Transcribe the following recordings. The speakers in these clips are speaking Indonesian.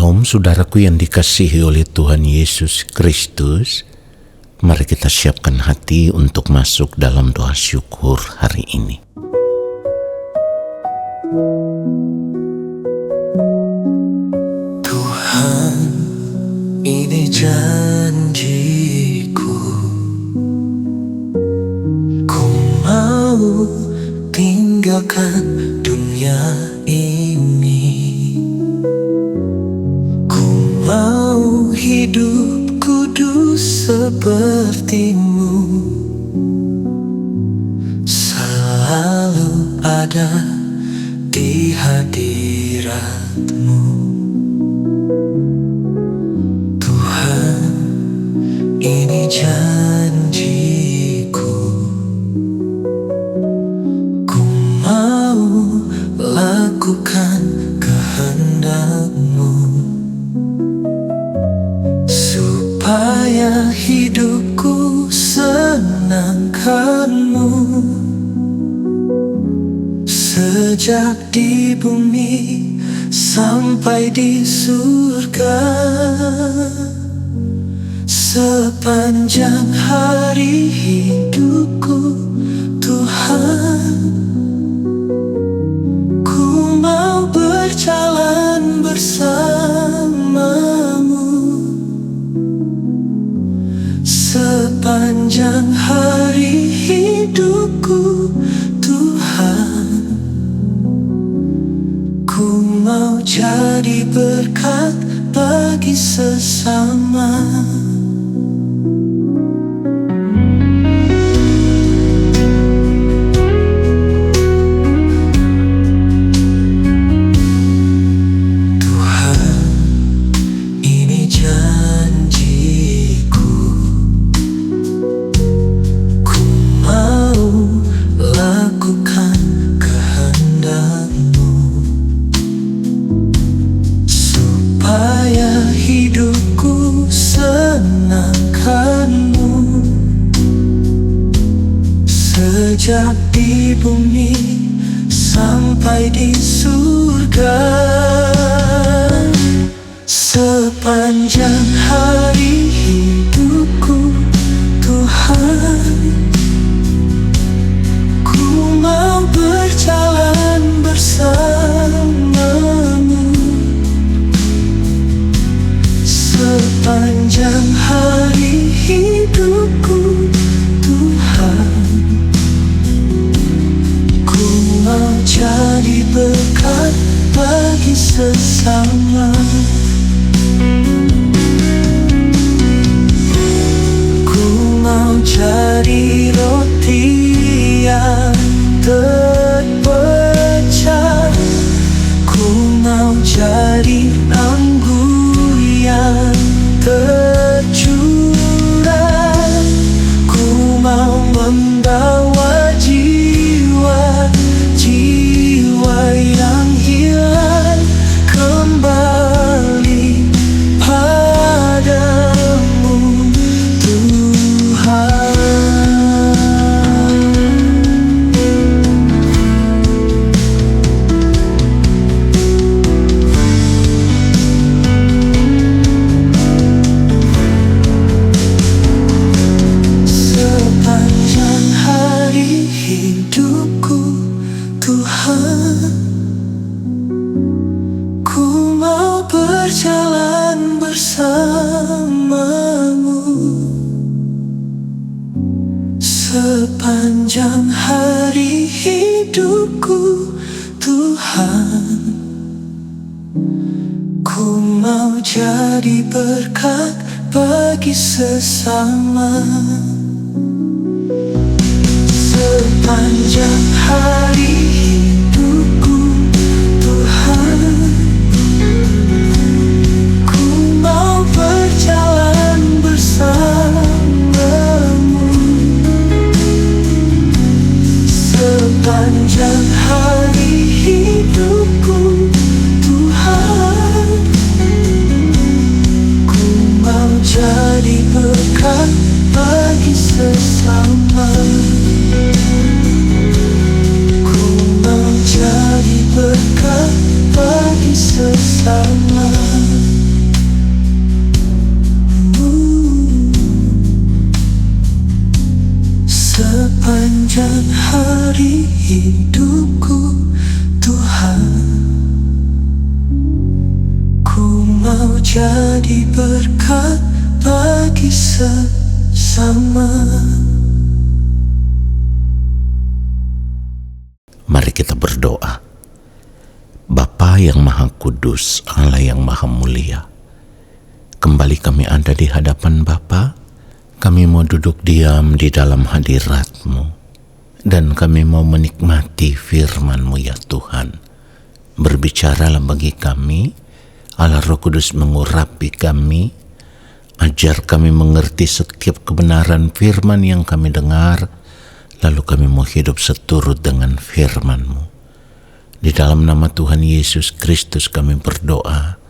Shalom saudaraku yang dikasihi oleh Tuhan Yesus Kristus. Mari kita siapkan hati untuk masuk dalam doa syukur hari ini. Tuhan, ini janjiku, ku mau tinggalkan dunia ini. Ku mau hidup kudus sepertimu, selalu ada di hadiratmu. Tuhan, ini janjiku, ku mau lakukan kehendak-Mu, supaya hidupku senangkan-Mu. Sejak di bumi sampai di surga, sepanjang hari hidupku, Tuhan, ku mau berjalan bersama-Mu. Sepanjang hari hidupku, Tuhan, ku mau jadi berkat bagi sesama. Tuhan, ini janjiku, ku mau lakukan kehendak-Mu, supaya hidupku senangkan-Mu. Sejak di bumi sampai di surga, sepanjang hari hidupku, Tuhan, ku mau berjalan bersama-Mu. Sepanjang hari hidupku, Tuhan, ku mau jadi berkat bagi sesama. Ku mau jadi roti yang terpecah, ku mau jadi anggur yang tercurah, ku mau membawa jiwa-jiwa yang hilang kembali padamu, Tuhan. Sepanjang hari hidupku, Tuhan, ku mau berjalan bersama-Mu. Sepanjang hari hidupku, Tuhan, ku mau jadi berkat bagi sesama. Sepanjang hari hidupku, Tuhan, ku mau berjalan bersama-Mu. Sepanjang hari hidupku, Tuhan, ku mau jadi berkat bagi sesama. hidupku, Tuhan. Ku mau jadi berkat bagi sesama. Mari kita berdoa. Bapa yang Maha Kudus, Allah yang Maha Mulia, kembali kami ada di hadapan Bapa. Kami mau duduk diam di dalam hadirat-Mu, dan kami mau menikmati firman-Mu ya Tuhan. Berbicaralah bagi kami, Allah Roh Kudus mengurapi kami, ajar kami mengerti setiap kebenaran firman yang kami dengar, lalu kami mau hidup seturut dengan firman-Mu. Di dalam nama Tuhan Yesus Kristus kami berdoa,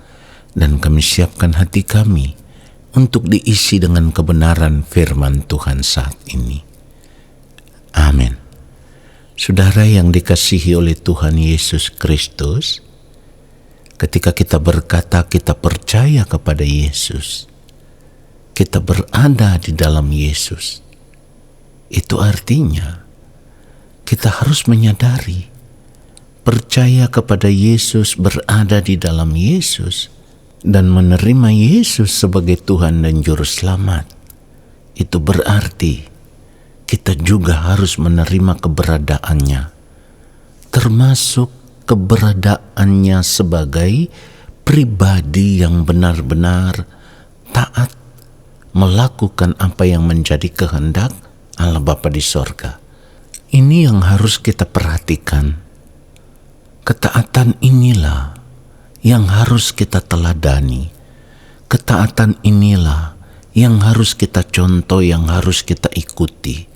dan kami siapkan hati kami untuk diisi dengan kebenaran firman Tuhan saat ini. Amin. Saudara yang dikasihi oleh Tuhan Yesus Kristus, ketika kita berkata kita percaya kepada Yesus, kita berada di dalam Yesus, itu artinya kita harus menyadari percaya kepada Yesus, berada di dalam Yesus, dan menerima Yesus sebagai Tuhan dan Juru Selamat. Itu berarti kita juga harus menerima keberadaannya, termasuk keberadaannya sebagai pribadi yang benar-benar taat melakukan apa yang menjadi kehendak Allah Bapa di sorga. Ini yang harus kita perhatikan. Ketaatan inilah yang harus kita teladani. Ketaatan inilah yang harus kita contoh, yang harus kita ikuti.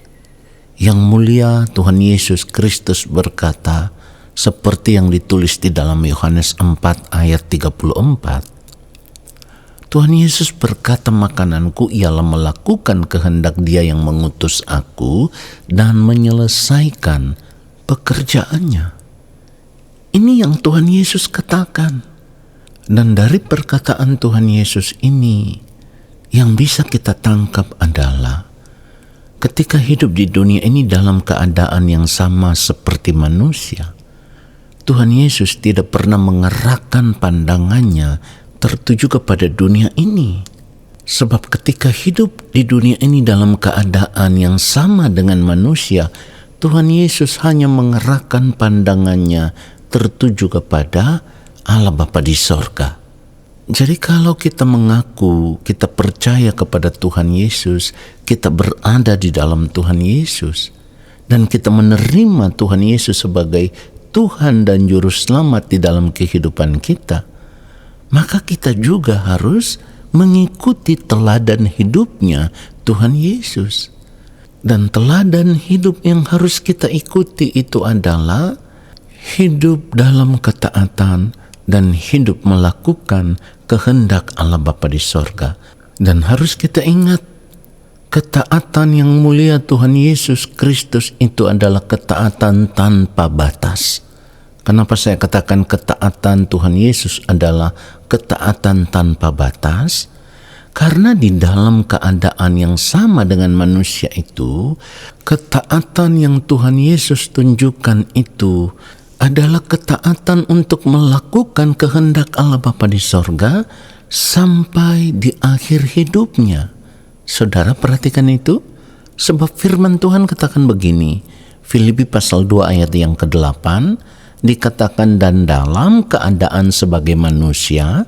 Yang mulia Tuhan Yesus Kristus berkata, seperti yang ditulis di dalam Yohanes 4 ayat 34. Tuhan Yesus berkata, makananku ialah melakukan kehendak Dia yang mengutus aku dan menyelesaikan pekerjaannya. Ini yang Tuhan Yesus katakan. Dan dari perkataan Tuhan Yesus ini, yang bisa kita tangkap adalah ketika hidup di dunia ini dalam keadaan yang sama seperti manusia, Tuhan Yesus tidak pernah mengerahkan pandangannya tertuju kepada dunia ini. Sebab ketika hidup di dunia ini dalam keadaan yang sama dengan manusia, Tuhan Yesus hanya mengerahkan pandangannya tertuju kepada Allah Bapa di sorga. Jadi kalau kita mengaku kita percaya kepada Tuhan Yesus, kita berada di dalam Tuhan Yesus, dan kita menerima Tuhan Yesus sebagai Tuhan dan Juru Selamat di dalam kehidupan kita, maka kita juga harus mengikuti teladan hidupnya Tuhan Yesus. Dan teladan hidup yang harus kita ikuti itu adalah hidup dalam ketaatan dan hidup melakukan kehendak Allah Bapa di sorga. Dan harus kita ingat, ketaatan yang mulia Tuhan Yesus Kristus itu adalah ketaatan tanpa batas. Kenapa saya katakan ketaatan Tuhan Yesus adalah ketaatan tanpa batas? Karena di dalam keadaan yang sama dengan manusia itu, ketaatan yang Tuhan Yesus tunjukkan itu adalah ketaatan untuk melakukan kehendak Allah Bapa di sorga sampai di akhir hidupnya. Saudara perhatikan itu, sebab firman Tuhan katakan begini, Filipi pasal 2 ayat yang ke-8, dikatakan, dan dalam keadaan sebagai manusia,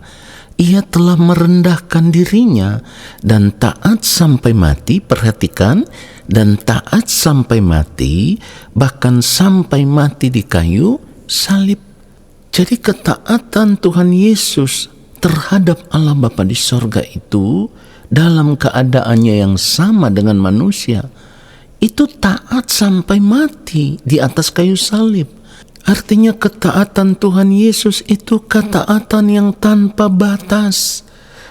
Ia telah merendahkan dirinya dan taat sampai mati. Perhatikan, dan taat sampai mati, bahkan sampai mati di kayu salib. Jadi ketaatan Tuhan Yesus terhadap Allah Bapa di sorga itu dalam keadaannya yang sama dengan manusia, itu taat sampai mati di atas kayu salib. Artinya ketaatan Tuhan Yesus itu ketaatan yang tanpa batas.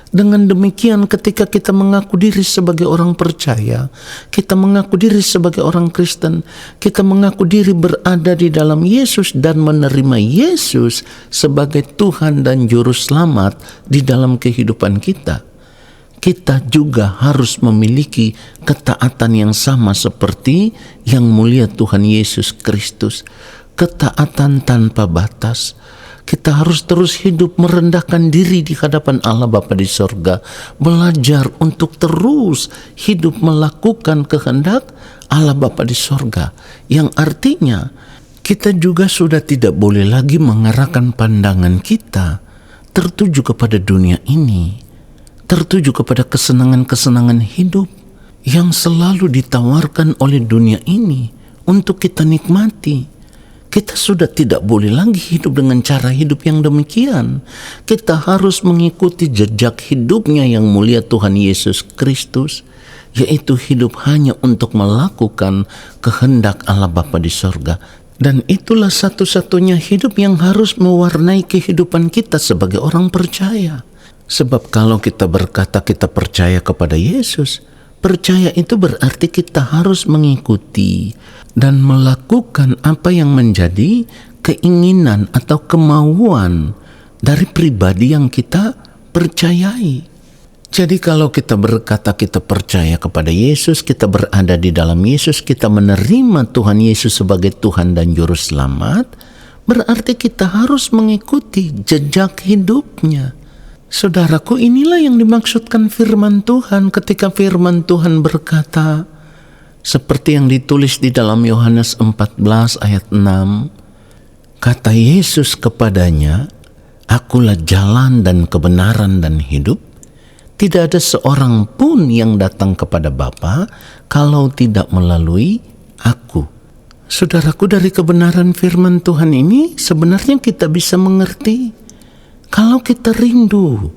Dengan demikian ketika kita mengaku diri sebagai orang percaya, kita mengaku diri sebagai orang Kristen, kita mengaku diri berada di dalam Yesus dan menerima Yesus sebagai Tuhan dan Juru Selamat di dalam kehidupan kita, kita juga harus memiliki ketaatan yang sama seperti yang mulia Tuhan Yesus Kristus. Ketaatan tanpa batas. Kita harus terus hidup merendahkan diri di hadapan Allah Bapa di sorga. Belajar untuk terus hidup melakukan kehendak Allah Bapa di sorga. Yang artinya kita juga sudah tidak boleh lagi mengarahkan pandangan kita tertuju kepada dunia ini, tertuju kepada kesenangan-kesenangan hidup yang selalu ditawarkan oleh dunia ini untuk kita nikmati. Kita sudah tidak boleh lagi hidup dengan cara hidup yang demikian. Kita harus mengikuti jejak hidupnya yang mulia Tuhan Yesus Kristus, yaitu hidup hanya untuk melakukan kehendak Allah Bapa di sorga. Dan itulah satu-satunya hidup yang harus mewarnai kehidupan kita sebagai orang percaya. Sebab kalau kita berkata kita percaya kepada Yesus, percaya itu berarti kita harus mengikuti dan melakukan apa yang menjadi keinginan atau kemauan dari pribadi yang kita percayai. Jadi kalau kita berkata kita percaya kepada Yesus, kita berada di dalam Yesus, kita menerima Tuhan Yesus sebagai Tuhan dan Juru Selamat, berarti kita harus mengikuti jejak hidupnya. Saudaraku, inilah yang dimaksudkan firman Tuhan ketika firman Tuhan berkata, seperti yang ditulis di dalam Yohanes 14 ayat 6, kata Yesus kepadanya, "Akulah jalan dan kebenaran dan hidup. Tidak ada seorang pun yang datang kepada Bapa kalau tidak melalui aku." Saudaraku, dari kebenaran firman Tuhan ini sebenarnya kita bisa mengerti kalau kita rindu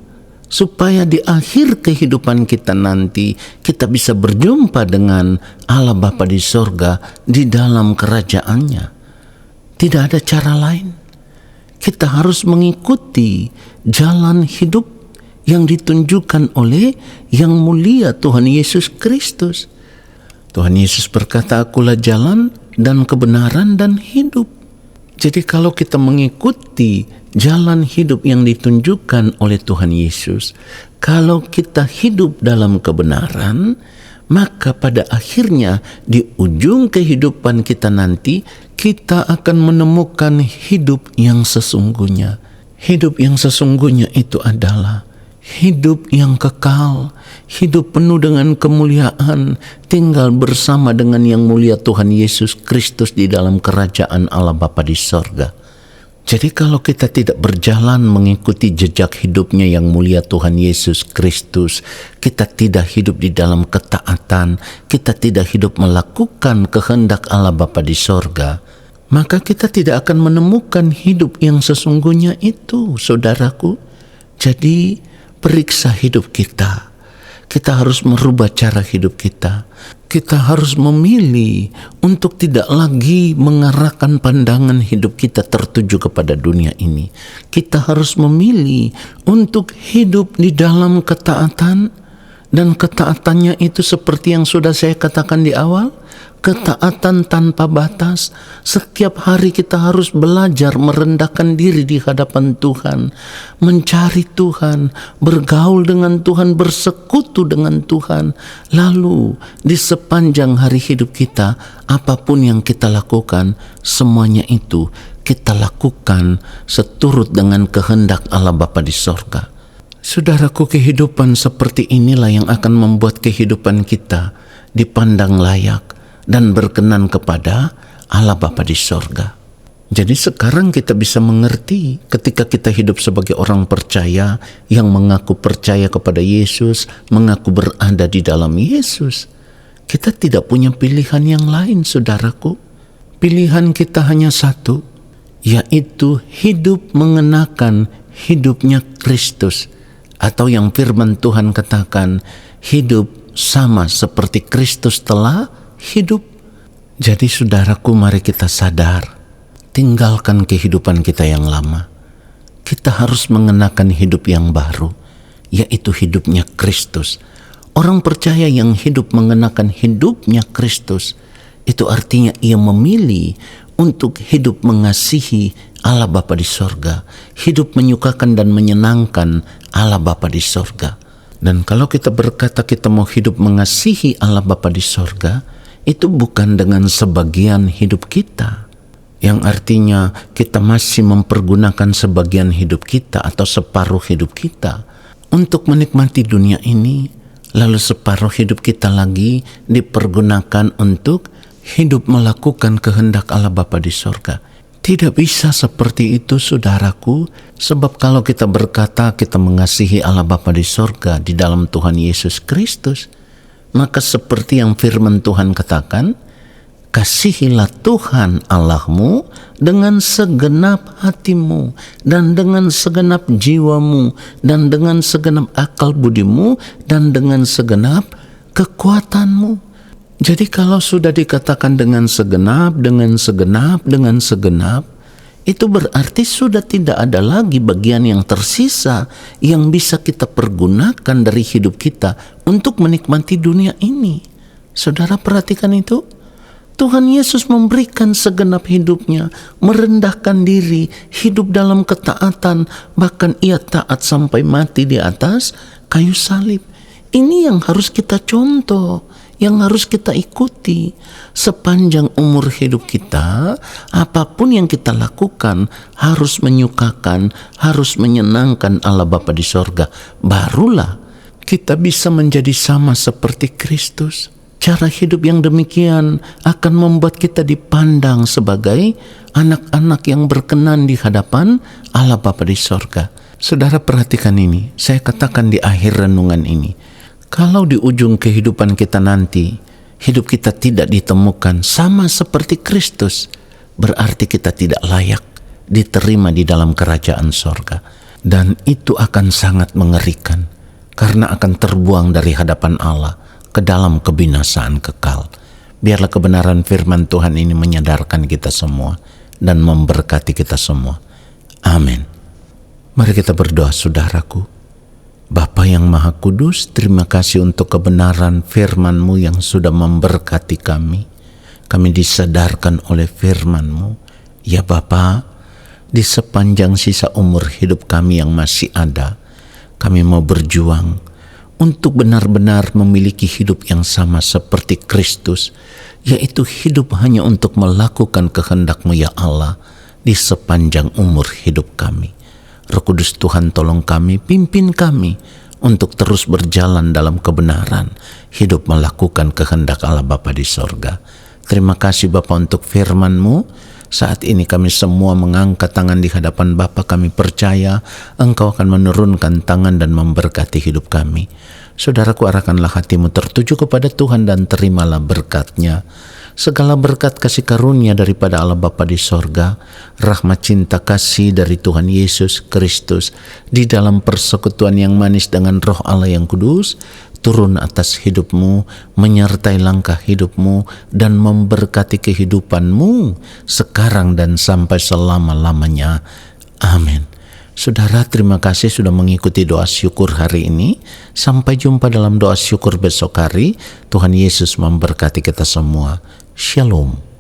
supaya di akhir kehidupan kita nanti kita bisa berjumpa dengan Allah Bapa di sorga di dalam kerajaannya. Tidak ada cara lain. Kita harus mengikuti jalan hidup yang ditunjukkan oleh yang mulia Tuhan Yesus Kristus. Tuhan Yesus berkata, "Akulah jalan dan kebenaran dan hidup." Jadi kalau kita mengikuti jalan hidup yang ditunjukkan oleh Tuhan Yesus, kalau kita hidup dalam kebenaran, maka pada akhirnya di ujung kehidupan kita nanti, kita akan menemukan hidup yang sesungguhnya. Hidup yang sesungguhnya itu adalah hidup yang kekal, hidup penuh dengan kemuliaan, tinggal bersama dengan yang mulia Tuhan Yesus Kristus di dalam kerajaan Allah Bapa di sorga. Jadi kalau kita tidak berjalan mengikuti jejak hidupnya yang mulia Tuhan Yesus Kristus, kita tidak hidup di dalam ketaatan, kita tidak hidup melakukan kehendak Allah Bapa di sorga, maka kita tidak akan menemukan hidup yang sesungguhnya itu, saudaraku. Jadi periksa hidup kita. Kita harus merubah cara hidup kita. Kita harus memilih untuk tidak lagi mengarahkan pandangan hidup kita tertuju kepada dunia ini. Kita harus memilih untuk hidup di dalam ketaatan, dan ketaatannya itu seperti yang sudah saya katakan di awal, ketaatan tanpa batas. Setiap hari kita harus belajar merendahkan diri di hadapan Tuhan, mencari Tuhan, bergaul dengan Tuhan, bersekutu dengan Tuhan. Lalu di sepanjang hari hidup kita, apapun yang kita lakukan, semuanya itu kita lakukan seturut dengan kehendak Allah Bapa di sorga. Saudaraku, kehidupan seperti inilah yang akan membuat kehidupan kita dipandang layak dan berkenan kepada Allah Bapa di sorga. Jadi sekarang kita bisa mengerti ketika kita hidup sebagai orang percaya yang mengaku percaya kepada Yesus, mengaku berada di dalam Yesus. Kita tidak punya pilihan yang lain, saudaraku. Pilihan kita hanya satu, yaitu hidup mengenakan hidupnya Kristus. Atau yang firman Tuhan katakan, hidup sama seperti Kristus telah hidup. Jadi saudaraku, mari kita sadar, tinggalkan kehidupan kita yang lama. Kita harus mengenakan hidup yang baru, yaitu hidupnya Kristus. Orang percaya yang hidup mengenakan hidupnya Kristus, itu artinya ia memilih untuk hidup mengasihi Allah Bapa di sorga, hidup menyukakan dan menyenangkan Allah Bapa di sorga. Dan kalau kita berkata kita mau hidup mengasihi Allah Bapa di sorga, itu bukan dengan sebagian hidup kita, yang artinya kita masih mempergunakan sebagian hidup kita atau separuh hidup kita untuk menikmati dunia ini, lalu separuh hidup kita lagi dipergunakan untuk hidup melakukan kehendak Allah Bapa di sorga. Tidak bisa seperti itu, saudaraku, sebab kalau kita berkata kita mengasihi Allah Bapa di sorga di dalam Tuhan Yesus Kristus, maka seperti yang firman Tuhan katakan, kasihilah Tuhan Allahmu dengan segenap hatimu dan dengan segenap jiwamu dan dengan segenap akal budimu dan dengan segenap kekuatanmu. Jadi kalau sudah dikatakan dengan segenap, itu berarti sudah tidak ada lagi bagian yang tersisa yang bisa kita pergunakan dari hidup kita untuk menikmati dunia ini. Saudara perhatikan itu. Tuhan Yesus memberikan segenap hidupnya, merendahkan diri, hidup dalam ketaatan, bahkan ia taat sampai mati di atas kayu salib. Ini yang harus kita contoh, yang harus kita ikuti. Sepanjang umur hidup kita, apapun yang kita lakukan harus menyukakan, harus menyenangkan Allah Bapa di sorga. Barulah kita bisa menjadi sama seperti Kristus. Cara hidup yang demikian akan membuat kita dipandang sebagai anak-anak yang berkenan di hadapan Allah Bapa di sorga. Saudara perhatikan ini, saya katakan di akhir renungan ini. Kalau di ujung kehidupan kita nanti, hidup kita tidak ditemukan sama seperti Kristus, berarti kita tidak layak diterima di dalam kerajaan sorga. Dan itu akan sangat mengerikan, karena akan terbuang dari hadapan Allah ke dalam kebinasaan kekal. Biarlah kebenaran firman Tuhan ini menyadarkan kita semua dan memberkati kita semua. Amin. Mari kita berdoa, saudaraku. Bapa yang Maha Kudus, terima kasih untuk kebenaran firman-Mu yang sudah memberkati kami. Kami disadarkan oleh firman-Mu. Ya Bapa, di sepanjang sisa umur hidup kami yang masih ada, kami mau berjuang untuk benar-benar memiliki hidup yang sama seperti Kristus, yaitu hidup hanya untuk melakukan kehendak-Mu ya Allah di sepanjang umur hidup kami. Roh Kudus Tuhan, tolong kami, pimpin kami untuk terus berjalan dalam kebenaran, hidup melakukan kehendak Allah Bapa di sorga. Terima kasih Bapa untuk firman-Mu. Saat ini kami semua mengangkat tangan di hadapan Bapa. Kami percaya Engkau akan menurunkan tangan dan memberkati hidup kami. Saudaraku, arahkanlah hatimu tertuju kepada Tuhan dan terimalah berkat-Nya. Segala berkat kasih karunia daripada Allah Bapa di sorga, rahmat cinta kasih dari Tuhan Yesus Kristus di dalam persekutuan yang manis dengan Roh Allah yang kudus, turun atas hidupmu, menyertai langkah hidupmu, dan memberkati kehidupanmu sekarang dan sampai selama-lamanya. Amin. Saudara, terima kasih sudah mengikuti doa syukur hari ini. Sampai jumpa dalam doa syukur besok hari. Tuhan Yesus memberkati kita semua. Shalom.